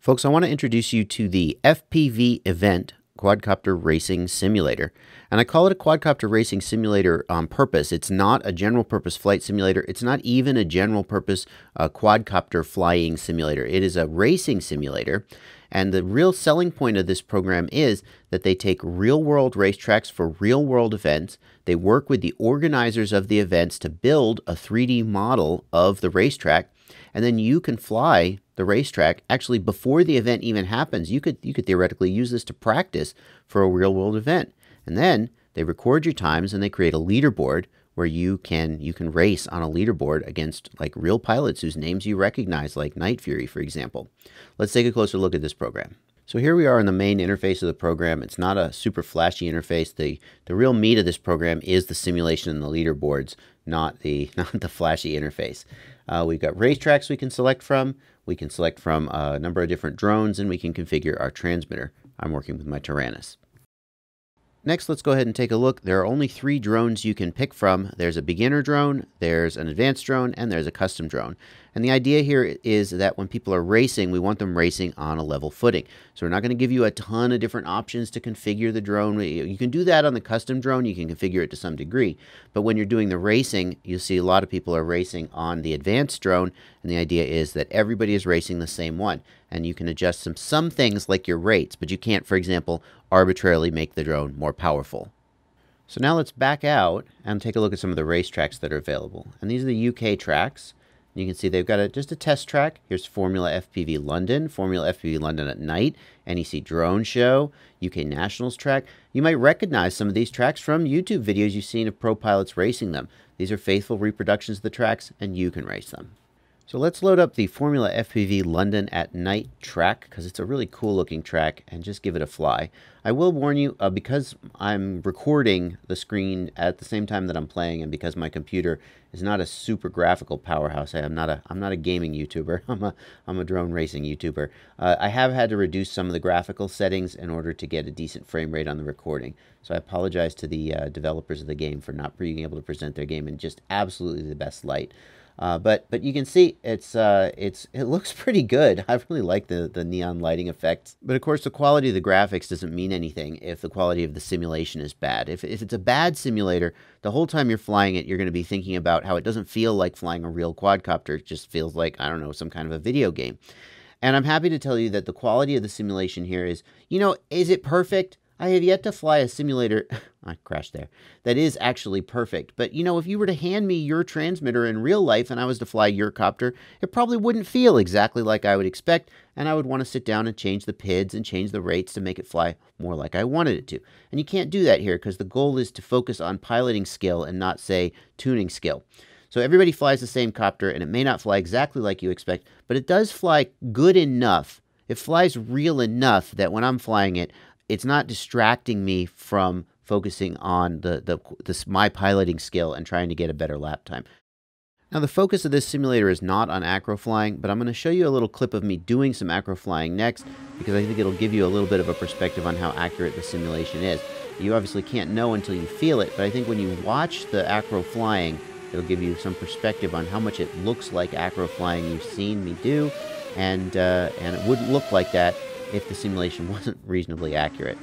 Folks, I want to introduce you to the FPV Event quadcopter racing simulator. And I call it a quadcopter racing simulator on purpose. It's not a general purpose flight simulator. It's not even a general purpose quadcopter flying simulator. It is a racing simulator. And the real selling point of this program is that they take real-world racetracks for real-world events. They work with the organizers of the events to build a 3D model of the racetrack. And then you can fly the racetrack actually before the event even happens. You could theoretically use this to practice for a real-world event. And then they record your times and they create a leaderboard where you can race on a leaderboard against like real pilots whose names you recognize, like Nytfury, for example. Let's take a closer look at this program. So here we are in the main interface of the program. It's not a super flashy interface. The real meat of this program is the simulation and the leaderboards, not the flashy interface. We've got racetracks we can select from. We can select from a number of different drones, and we can configure our transmitter. I'm working with my Tyrannus. Next, let's go ahead and take a look. There are only 3 drones you can pick from. There's a beginner drone, there's an advanced drone, and there's a custom drone. And the idea here is that when people are racing, we want them racing on a level footing. So we're not going to give you a ton of different options to configure the drone. You can do that on the custom drone. You can configure it to some degree. But when you're doing the racing, you see a lot of people are racing on the advanced drone. And the idea is that everybody is racing the same one. And you can adjust some things like your rates, but you can't, for example, arbitrarily make the drone more powerful. So now let's back out and take a look at some of the racetracks that are available. And these are the UK tracks. You can see they've got just a test track. Here's Formula FPV London, Formula FPV London at night, NEC Drone Show, UK Nationals track. You might recognize some of these tracks from YouTube videos you've seen of pro pilots racing them. These are faithful reproductions of the tracks, and you can race them. So let's load up the Formula FPV London at night track because it's a really cool looking track, and just give it a fly. I will warn you, because I'm recording the screen at the same time that I'm playing, and because my computer is not a super graphical powerhouse. I'm not a gaming YouTuber. I'm a drone racing YouTuber. I have had to reduce some of the graphical settings in order to get a decent frame rate on the recording. So I apologize to the developers of the game for not being able to present their game in just absolutely the best light. But you can see it looks pretty good. I really like the neon lighting effects. But of course, the quality of the graphics doesn't mean anything if the quality of the simulation is bad. If it's a bad simulator, the whole time you're flying it, you're going to be thinking about how it doesn't feel like flying a real quadcopter. It just feels like, I don't know, some kind of a video game. And I'm happy to tell you that the quality of the simulation here is, is it perfect? I have yet to fly a simulator, I crashed there, that is actually perfect. But, if you were to hand me your transmitter in real life and I was to fly your copter, it probably wouldn't feel exactly like I would expect, and I would want to sit down and change the PIDs and change the rates to make it fly more like I wanted it to. And you can't do that here because the goal is to focus on piloting skill and not, say, tuning skill. So everybody flies the same copter, and it may not fly exactly like you expect, but it does fly good enough. It flies real enough that when I'm flying it, it's not distracting me from focusing on my piloting skill and trying to get a better lap time. Now, the focus of this simulator is not on acro flying, but I'm going to show you a little clip of me doing some acro flying next, because I think it'll give you a little bit of a perspective on how accurate the simulation is. You obviously can't know until you feel it, but I think when you watch the acro flying, it'll give you some perspective on how much it looks like acro flying you've seen me do, and it wouldn't look like that if the simulation wasn't reasonably accurate.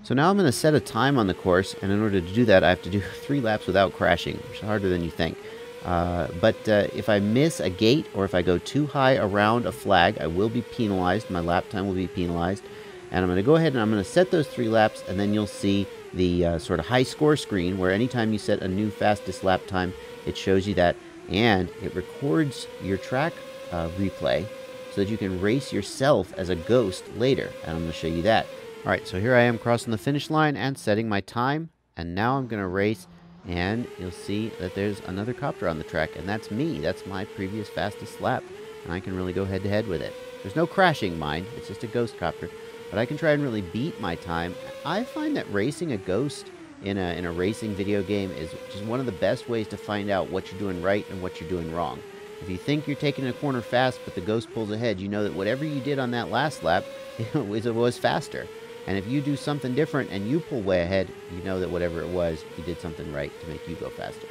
So now I'm going to set a time on the course, and in order to do that, I have to do 3 laps without crashing, which is harder than you think. But if I miss a gate or if I go too high around a flag, I will be penalized. My lap time will be penalized. And I'm going to go ahead and I'm going to set those 3 laps, and then you'll see the sort of high score screen where anytime you set a new fastest lap time, it shows you that, and it records your track replay so that you can race yourself as a ghost later. And I'm going to show you that. All right, so here I am crossing the finish line and setting my time, and now I'm going to race, and you'll see that there's another copter on the track, and that's me. That's my previous fastest lap, and I can really go head-to-head with it. There's no crashing, mind. It's just a ghost copter, but I can try and really beat my time. I find that racing a ghost in a racing video game is just one of the best ways to find out what you're doing right and what you're doing wrong. If you think you're taking a corner fast, but the ghost pulls ahead, you know that whatever you did on that last lap was faster. And if you do something different and you pull way ahead, you know that whatever it was, you did something right to make you go faster.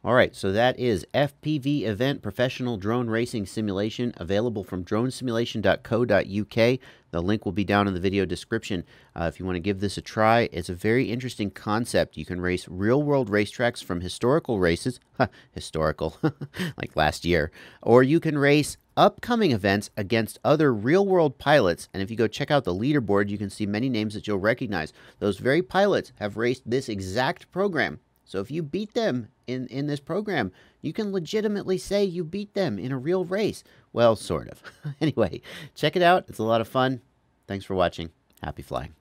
All right, so that is FPV Event Professional Drone Racing Simulation, available from dronesimulation.co.uk. The link will be down in the video description if you want to give this a try. It's a very interesting concept. You can race real-world racetracks from historical races, historical, like last year, or you can race upcoming events against other real-world pilots. And if you go check out the leaderboard, you can see many names that you'll recognize. Those very pilots have raced this exact program. So if you beat them in this program, you can legitimately say you beat them in a real race. Well, sort of. Anyway, check it out. It's a lot of fun. Thanks for watching. Happy flying.